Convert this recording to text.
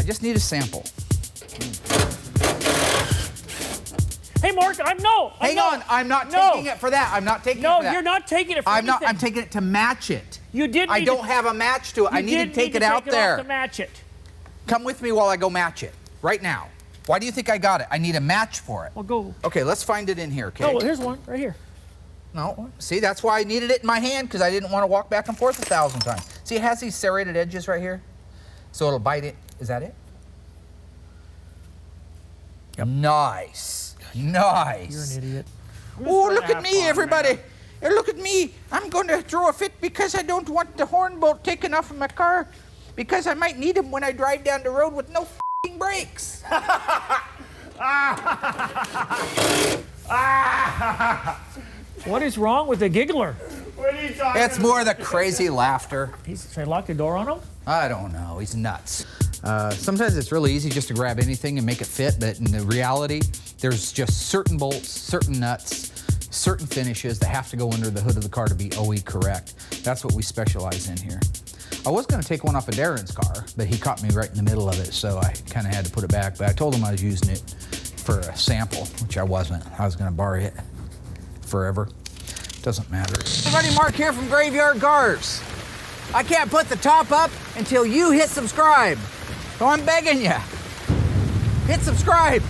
just need a sample. Hey, Mark, Hang on, I'm not taking it for that. I'm not taking it for that. No, you're not taking it for I'm anything. not. I'm taking it to match it. You did. I don't have a match to it. I need to take it out there. To match it. Come with me while I go match it right now. Why do you think I got it? I need a match for it. Well, go. Okay, let's find it in here. Okay. Oh, well, here's one right here. No, see, that's why I needed it in my hand, because I didn't want to walk back and forth 1,000 times. See, it has these serrated edges right here, so it'll bite it. Is that it? Yep. Nice. Nice. You're an idiot. Oh, look at me, everybody. Hey, look at me. I'm going to throw a fit because I don't want the horn bolt taken off of my car, because I might need them when I drive down the road with no f***ing brakes. What is wrong with the giggler? What are you talking It's more the crazy laughter. Should I lock the door on him? I don't know. He's nuts. Sometimes it's really easy just to grab anything and make it fit, but in the reality, there's just certain bolts, certain nuts, certain finishes that have to go under the hood of the car to be OE correct. That's what we specialize in here. I was going to take one off of Daren's car, but he caught me right in the middle of it, so I kind of had to put it back. But I told him I was using it for a sample, which I wasn't. I was going to borrow it forever. Doesn't matter. Everybody, Mark here from Graveyard Carz. I can't put the top up until you hit subscribe. So I'm begging you. Hit subscribe.